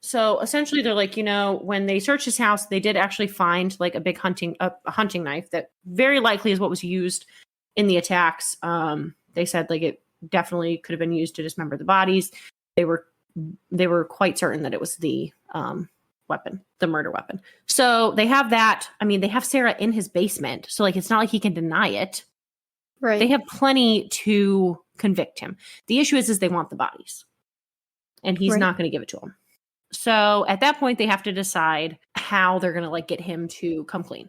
So essentially they're like, when they searched his house, they did actually find like a big hunting knife that very likely is what was used in the attacks. They said like it definitely could have been used to dismember the bodies. They were quite certain that it was the weapon, the murder weapon. So they have that. I mean, they have Sarah in his basement. So like, it's not like he can deny it.
Right.
They have plenty to convict him. The issue is they want the bodies. And he's not going to give it to them. So at that point, they have to decide how they're going to like get him to come clean.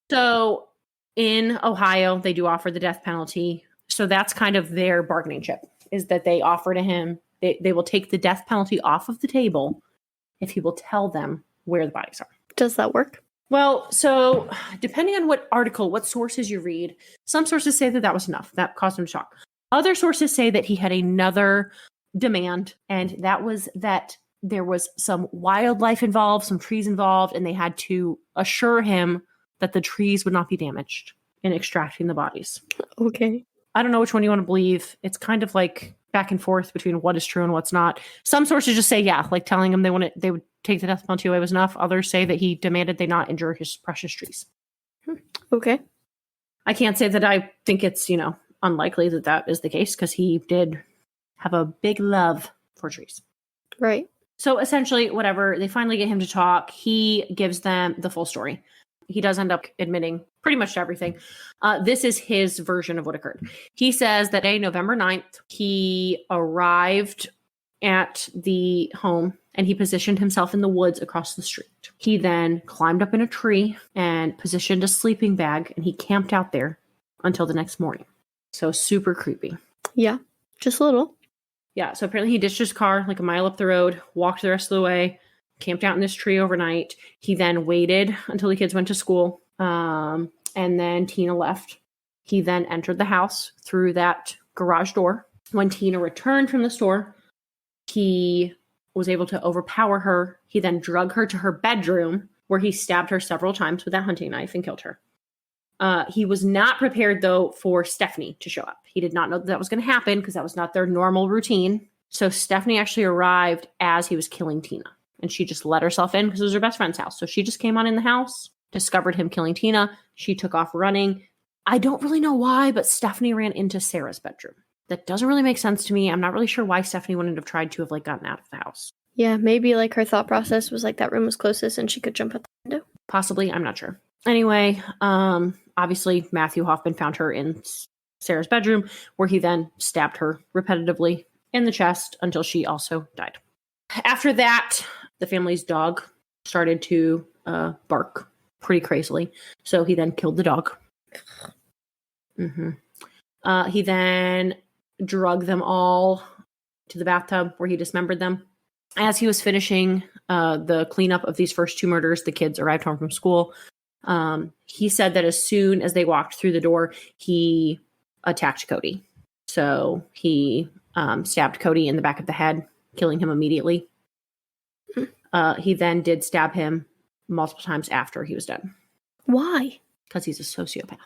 So in Ohio, they do offer the death penalty. So that's kind of their bargaining chip, is that they offer to him, they will take the death penalty off of the table if he will tell them where the bodies are.
Does that work?
Well, so depending on what sources you read, some sources say that was enough. That caused him shock. Other sources say that he had another demand, and that was that there was some wildlife involved, some trees involved, and they had to assure him that the trees would not be damaged in extracting the bodies.
Okay.
I don't know which one you want to believe. It's kind of like back and forth between what is true and what's not. Some sources just say, yeah, like telling him they would take the death penalty away was enough. Others say that he demanded they not injure his precious trees.
Okay.
I can't say that I think it's, unlikely that is the case, because he did have a big love for trees.
Right.
So essentially, whatever, they finally get him to talk. He gives them the full story. He does end up admitting pretty much to everything. This is his version of what occurred. He says that November 9th, he arrived at the home and he positioned himself in the woods across the street. He then climbed up in a tree and positioned a sleeping bag, and he camped out there until the next morning. So super creepy.
Yeah, just a little.
Yeah, so apparently he ditched his car like a mile up the road, walked the rest of the way, camped out in this tree overnight. He then waited until the kids went to school, and then Tina left. He then entered the house through that garage door. When Tina returned from the store, he was able to overpower her. He then drug her to her bedroom, where he stabbed her several times with that hunting knife and killed her. He was not prepared, though, for Stephanie to show up. He did not know that was going to happen because that was not their normal routine. So Stephanie actually arrived as he was killing Tina, and she just let herself in because it was her best friend's house. So she just came on in the house, discovered him killing Tina. She took off running. I don't really know why, but Stephanie ran into Sarah's bedroom. That doesn't really make sense to me. I'm not really sure why Stephanie wouldn't have tried to have gotten out of the house.
Yeah, maybe her thought process was that room was closest and she could jump out the window.
Possibly, I'm not sure. Anyway, obviously Matthew Hoffman found her in Sarah's bedroom, where he then stabbed her repetitively in the chest until she also died. After that, the family's dog started to bark pretty crazily, so he then killed the dog. He then drug them all to the bathtub where he dismembered them. As he was finishing the cleanup of these first two murders, the kids arrived home from school. He said that as soon as they walked through the door, he attacked Kody. So he stabbed Kody in the back of the head, killing him immediately. He then did stab him multiple times after he was done.
Why?
Because he's a sociopath.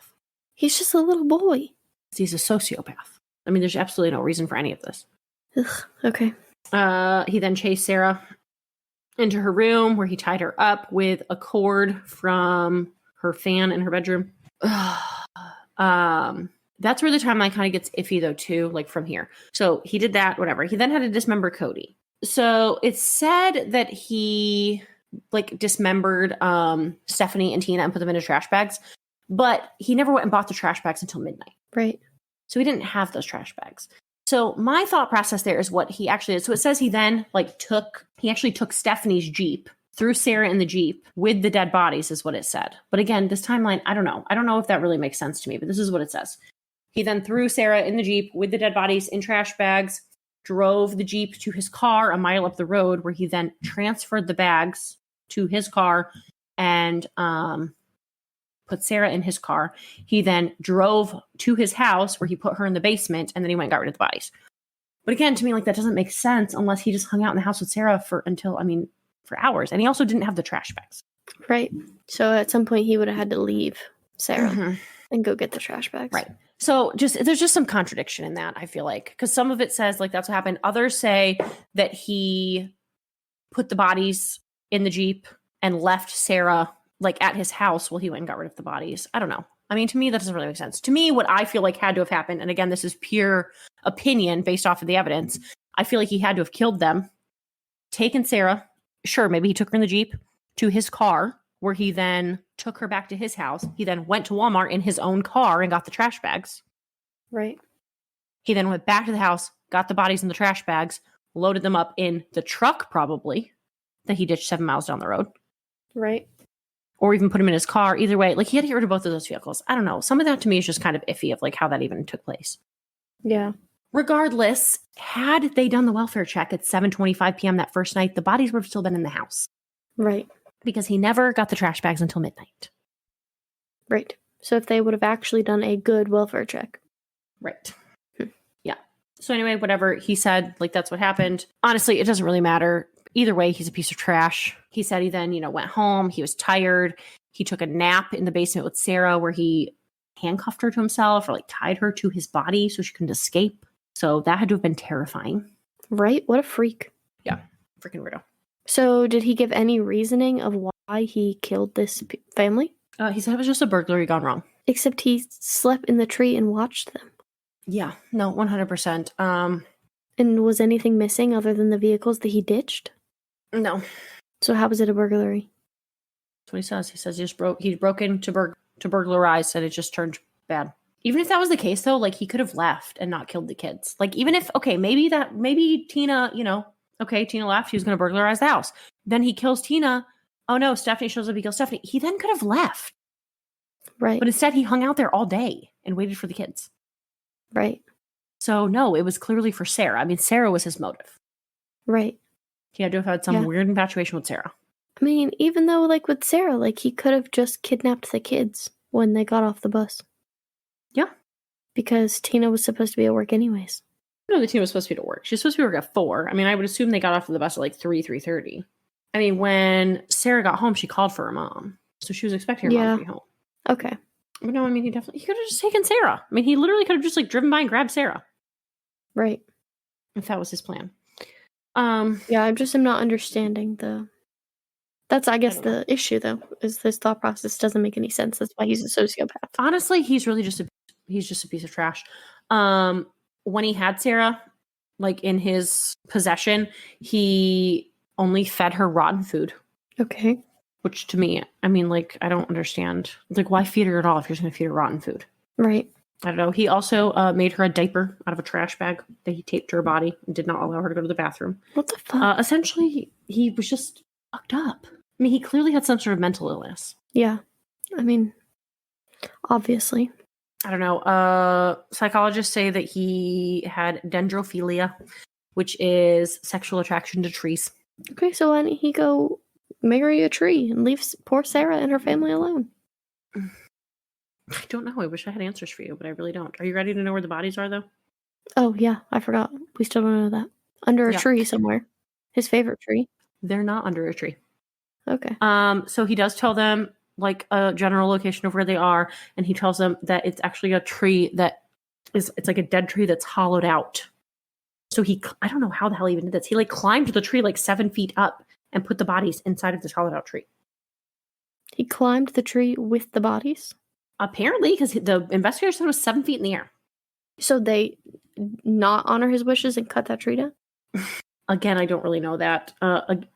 He's just a little boy.
He's a sociopath. I mean, there's absolutely no reason for any of this.
Ugh, okay.
He then chased Sarah into her room, where he tied her up with a cord from her fan in her bedroom. That's where the timeline kind of gets iffy, though, too, from here. So he did that, whatever. He then had to dismember Kody. So it's said that he dismembered Stephanie and Tina and put them into trash bags. But he never went and bought the trash bags until midnight.
Right.
So he didn't have those trash bags. So my thought process there is what he actually did. So it says he then actually took Stephanie's Jeep, threw Sarah in the Jeep with the dead bodies is what it said. But again, this timeline, I don't know. I don't know if that really makes sense to me, but this is what it says. He then threw Sarah in the Jeep with the dead bodies in trash bags, drove the Jeep to his car a mile up the road, where he then transferred the bags to his car and put Sarah in his car. He then drove to his house where he put her in the basement, and then he went and got rid of the bodies. But again, to me, like, that doesn't make sense unless he just hung out in the house with Sarah for hours. And he also didn't have the trash bags.
Right. So at some point he would have had to leave Sarah and go get the trash bags.
Right. So there's just some contradiction in that, I feel like. Because some of it says, like, that's what happened. Others say that he put the bodies in the Jeep and left Sarah, like, at his house while he went and got rid of the bodies. I don't know. I mean, to me, that doesn't really make sense. To me, what I feel like had to have happened, and again, this is pure opinion based off of the evidence, I feel like he had to have killed them, taken Sarah, sure, maybe he took her in the Jeep to his car, where he then took her back to his house. He then went to Walmart in his own car and got the trash bags.
Right.
He then went back to the house, got the bodies in the trash bags, loaded them up in the truck, probably, that he ditched 7 miles down the road.
Right.
Or even put him in his car. Either way, like, he had to get rid of both of those vehicles. I don't know. Some of that to me is just kind of iffy of, like, how that even took place.
Yeah.
Regardless, had they done the welfare check at 7:25 p.m. that first night, the bodies would have still been in the house.
Right.
Because he never got the trash bags until midnight.
Right. So if they would have actually done a good welfare check.
Right. Yeah. So anyway, whatever he said, like, that's what happened. Honestly, it doesn't really matter. Either way, he's a piece of trash. He said he then, went home. He was tired. He took a nap in the basement with Sarah, where he handcuffed her to himself, or, like, tied her to his body so she couldn't escape. So that had to have been terrifying.
Right? What a freak.
Yeah. Freaking weirdo.
So did he give any reasoning of why he killed this family?
He said it was just a burglary gone wrong.
Except he slept in the tree and watched them.
Yeah. No, 100%.
And was anything missing other than the vehicles that he ditched?
No.
So how was it a burglary?
That's what he says. He says he broke in to burglarize, and it just turned bad. Even if that was the case, though, like, he could have left and not killed the kids. Like, even if, okay, maybe Tina, Tina left. He was going to burglarize the house. Then he kills Tina. Oh, no, Stephanie shows up. He kills Stephanie. He then could have left.
Right.
But instead, he hung out there all day and waited for the kids.
Right.
So, no, it was clearly for Sarah. I mean, Sarah was his motive.
Right.
He had to have had some weird infatuation with Sarah.
I mean, even though, like, with Sarah, like, he could have just kidnapped the kids when they got off the bus.
Yeah.
Because Tina was supposed to be at work anyways.
No, the Tina was supposed to be at work. She was supposed to be at work at 4. I mean, I would assume they got off of the bus at, like, 3:30. I mean, when Sarah got home, she called for her mom. So she was expecting her mom to be home.
Okay.
But no, I mean, he could have just taken Sarah. I mean, he literally could have just, like, driven by and grabbed Sarah.
Right.
If that was his plan.
Yeah, I just am not understanding that's, I guess, the issue, though, is this thought process doesn't make any sense. That's why he's a sociopath.
Honestly, he's really just a piece of trash. When he had Sarah, like, in his possession, he only fed her rotten food.
Okay.
Which, to me, I mean, like, I don't understand. Like, why feed her at all if you're just going to feed her rotten food?
Right.
I don't know. He also made her a diaper out of a trash bag that he taped to her body and did not allow her to go to the bathroom.
What the fuck?
Essentially, he was just fucked up. I mean, he clearly had some sort of mental illness.
Yeah. I mean, obviously.
I don't know. Psychologists say that he had dendrophilia, which is sexual attraction to trees.
Okay, so why didn't he go marry a tree and leave poor Sarah and her family alone?
I don't know. I wish I had answers for you, but I really don't. Are you ready to know where the bodies are, though?
Oh, yeah. I forgot. We still don't know that. Under a tree somewhere. His favorite tree.
They're not under a tree.
Okay.
So he does tell them, like, a general location of where they are, and he tells them that it's actually a tree that it's like a dead tree that's hollowed out. So I don't know how the hell he even did this. He, like, climbed the tree, like, 7 feet up and put the bodies inside of this hollowed out tree.
He climbed the tree with the bodies?
Apparently, because the investigators said it was 7 feet in the air.
So they not honor his wishes and cut that tree down?
Again, I don't really know that.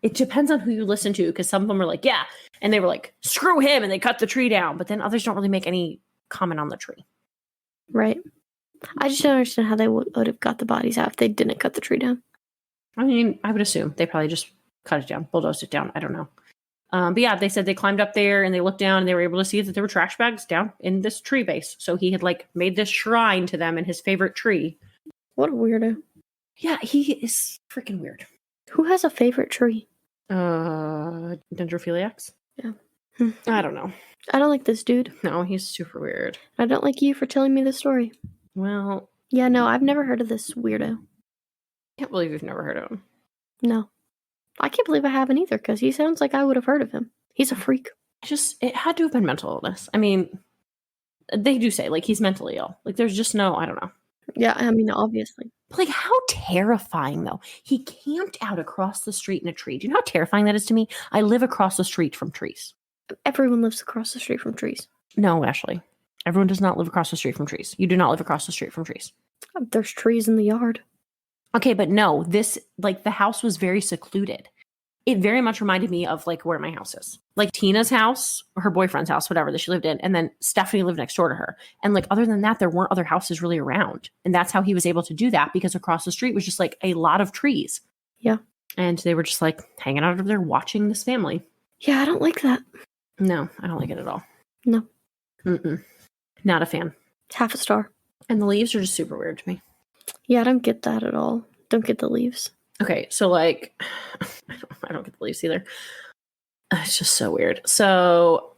It depends on who you listen to, because some of them are like, yeah. And they were like, screw him, and they cut the tree down. But then others don't really make any comment on the tree.
Right. I just don't understand how they would have got the bodies out if they didn't cut the tree down.
I mean, I would assume they probably just cut it down, bulldozed it down. I don't know. But yeah, they said they climbed up there and they looked down and they were able to see that there were trash bags down in this tree base. So he had like made this shrine to them in his favorite tree.
What a weirdo.
Yeah, he is freaking weird.
Who has a favorite tree?
Dendrophiliacs?
Yeah.
I don't know.
I don't like this dude.
No, he's super weird.
I don't like you for telling me this story.
Well,
Yeah, no, I've never heard of this weirdo.
I can't believe you've never heard of him.
No. I can't believe I haven't either, because he sounds like I would have heard of him. He's a freak.
It had to have been mental illness. I mean, they do say, like, he's mentally ill. Like, there's just no, I don't know.
Yeah, I mean, obviously.
But, like, how terrifying, though. He camped out across the street in a tree. Do you know how terrifying that is to me? I live across the street from trees.
Everyone lives across the street from trees.
No, Ashley. Everyone does not live across the street from trees. You do not live across the street from trees.
There's trees in the yard.
Okay, but no, this, like, the house was very secluded. It very much reminded me of, like, where my house is. Like, Tina's house, her boyfriend's house, whatever, that she lived in, and then Stephanie lived next door to her. And, like, other than that, there weren't other houses really around. And that's how he was able to do that, because across the street was just, like, a lot of trees.
Yeah.
And they were just, like, hanging out over there watching this family.
Yeah, I don't like that.
No, I don't like it at all.
No.
Mm-mm. Not a fan.
Half a star.
And the leaves are just super weird to me.
Yeah, I don't get that at all. Don't get the leaves.
Okay, so, like, I don't get the leaves either. It's just so weird. So,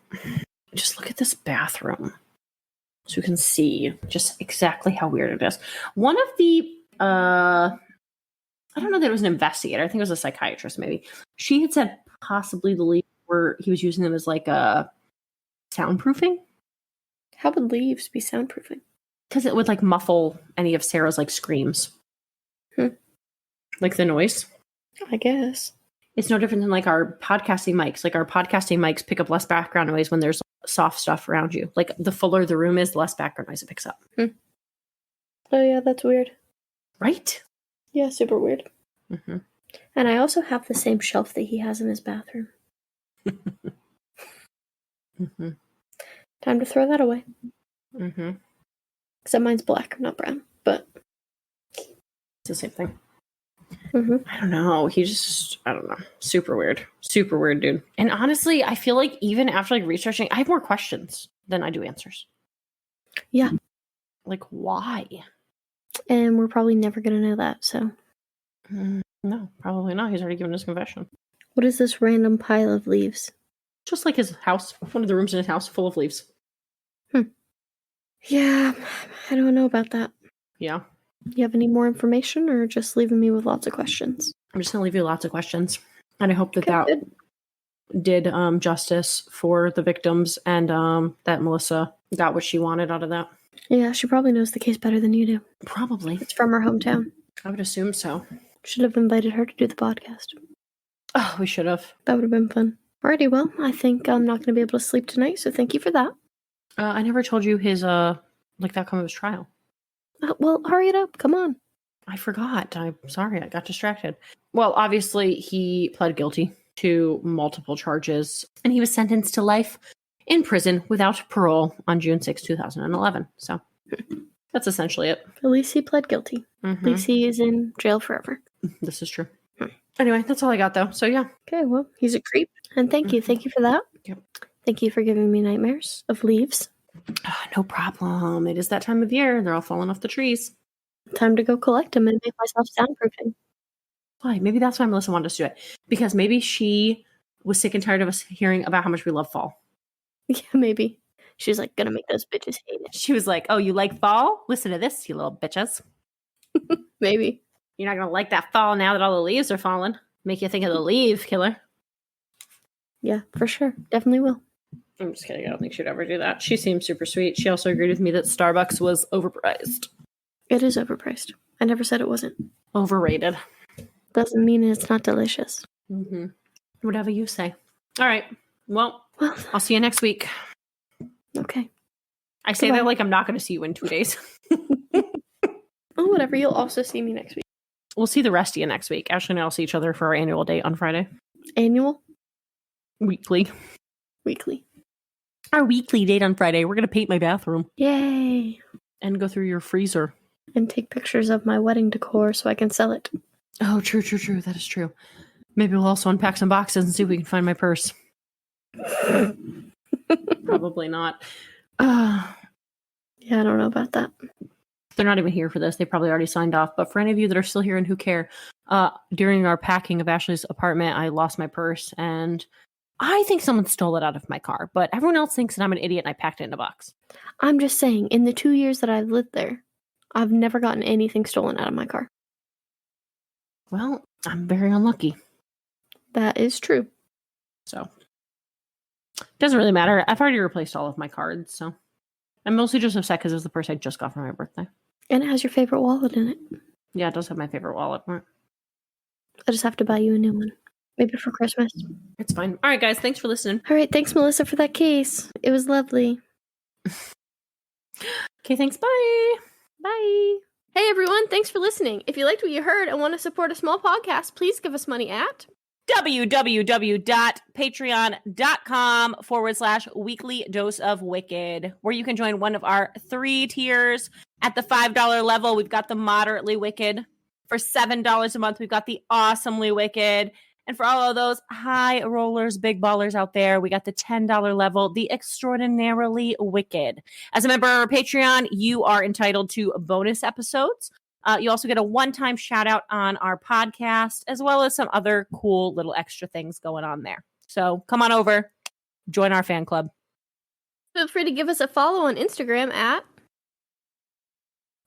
just look at this bathroom. So you can see just exactly how weird it is. One of the, I don't know that it was an investigator. I think it was a psychiatrist, maybe. She had said possibly the leaves were, he was using them as, like, a soundproofing.
How would leaves be soundproofing?
Because it would, like, muffle any of Sarah's, like, screams. Like the noise.
I guess.
It's no different than, like, our podcasting mics. Like, our podcasting mics pick up less background noise when there's soft stuff around you. Like, the fuller the room is, the less background noise it picks up.
Oh, yeah, that's weird.
Right?
Yeah, super weird.
Mm-hmm.
And I also have the same shelf that he has in his bathroom.
Mm-hmm.
Time to throw that away.
Mm-hmm.
Except mine's black, not brown. But
It's the same thing.
mm-hmm.
I don't know. He just, I don't know. Super weird. Super weird, dude. And honestly, I feel like even after, like, researching, I have more questions than I do answers.
Yeah.
Like, why?
And we're probably never going to know that, so.
No, probably not. He's already given his confession.
What is this random pile of leaves?
Just like his house. One of the rooms in his house full of leaves.
Yeah, I don't know about that.
Yeah.
You have any more information, or just leaving me with lots of questions?
I'm just going to leave you lots of questions. And I hope that
Okay,
that did justice for the victims, and that Melissa got what she wanted out of that.
Yeah, she probably knows the case better than you do.
Probably.
It's from her hometown.
I would assume so.
Should have invited her to do the podcast.
Oh, we should have.
That would have been fun. Alrighty, well, I think I'm not going to be able to sleep tonight, so thank you for that.
I never told you his, like, the outcome of his trial.
Well, hurry it up. Come on.
I forgot. I'm sorry. I got distracted. Well, obviously, he pled guilty to multiple charges, and he was sentenced to life in prison without parole on June 6, 2011. So that's essentially it.
At least he pled guilty. At least he is in jail forever.
This is true. Anyway, that's all I got, though. So, yeah.
Okay, well, he's a creep. And thank you. Thank you for that.
Yep.
Thank you for giving me nightmares of leaves.
No problem. It is that time of year. They're all falling off the trees.
Time to go collect them and make myself soundproofing.
Why? Maybe that's why Melissa wanted us to do it. Because maybe she was sick and tired of us hearing about how much we love fall.
Yeah, maybe. She's like, gonna make those bitches hate it.
She was like, oh, you like fall? Listen to this, you little bitches.
Maybe.
You're not going to like that fall now that all the leaves are falling. Make you think of the leaf killer.
Yeah, for sure. Definitely will.
I'm just kidding. I don't think she'd ever do that. She seems super sweet. She also agreed with me that Starbucks was overpriced.
It is overpriced. I never said it wasn't.
Overrated.
Doesn't mean it's not delicious.
Mm-hmm. Whatever you say. All right. Well, I'll see you next week.
Okay.
I say that like I'm not going to see you in 2 days.
Oh, whatever. You'll also see me next week.
We'll see the rest of you next week. Ashley and I will see each other for our annual date on Friday.
Annual?
Weekly. Our weekly date on Friday. We're going to paint my bathroom.
Yay.
And go through your freezer.
And take pictures of my wedding decor so I can sell it.
Oh, true. That is true. Maybe we'll also unpack some boxes and see if we can find my purse. Probably not.
Yeah, I don't know about that.
They're not even here for this. They probably already signed off. But for any of you that are still here and who care, during our packing of Ashley's apartment, I lost my purse. And I think someone stole it out of my car. But everyone else thinks that I'm an idiot and I packed it in a box.
I'm just saying, in the 2 years that I've lived there, I've never gotten anything stolen out of my car.
Well, I'm very unlucky.
That is true.
So, doesn't really matter. I've already replaced all of my cards, so I'm mostly just upset because it was the purse I just got for my birthday.
And it has your favorite wallet in it.
Yeah, it does have my favorite wallet.
I just have to buy you a new one. Maybe for Christmas.
It's fine. All right, guys. Thanks for listening.
All right. Thanks, Melissa, for that case. It was lovely.
Okay, thanks. Bye.
Bye. Hey, everyone. Thanks for listening. If you liked what you heard and want to support a small podcast, please give us money at
www.patreon.com/weekly dose of wicked, where you can join one of our 3 tiers. At the $5 level, we've got the moderately wicked. For $7 a month, we've got the awesomely wicked. And for all of those high rollers, big ballers out there, we got the $10 level, the extraordinarily wicked. As a member of our Patreon, you are entitled to bonus episodes. You also get a one-time shout out on our podcast, as well as some other cool little extra things going on there. So come on over, join our fan club.
Feel free to give us a follow on Instagram at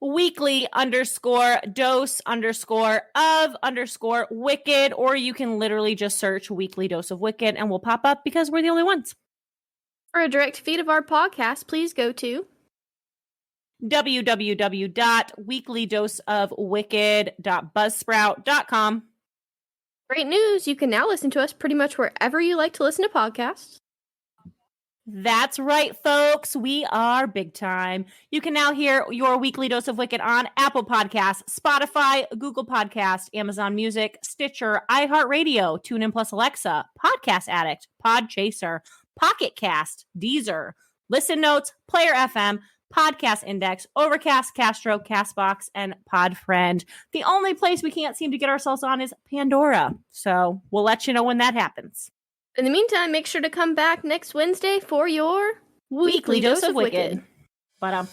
weekly_dose_of_wicked, or you can literally just search Weekly Dose of Wicked and we'll pop up because we're the only ones.
For a direct feed of our podcast, please go to
www.weeklydoseofwicked.buzzsprout.com.
Great news! You can now listen to us pretty much wherever you like to listen to podcasts.
That's right, folks. We are big time. You can now hear your Weekly Dose of Wicked on Apple Podcasts, Spotify, Google Podcasts, Amazon Music, Stitcher, iHeartRadio, TuneIn Plus Alexa, Podcast Addict, Podchaser, Pocket Cast, Deezer, Listen Notes, Player FM, Podcast Index, Overcast, Castro, Castbox, and Podfriend. The only place we can't seem to get ourselves on is Pandora. So we'll let you know when that happens.
In the meantime, make sure to come back next Wednesday for your
Weekly Dose of Wicked. But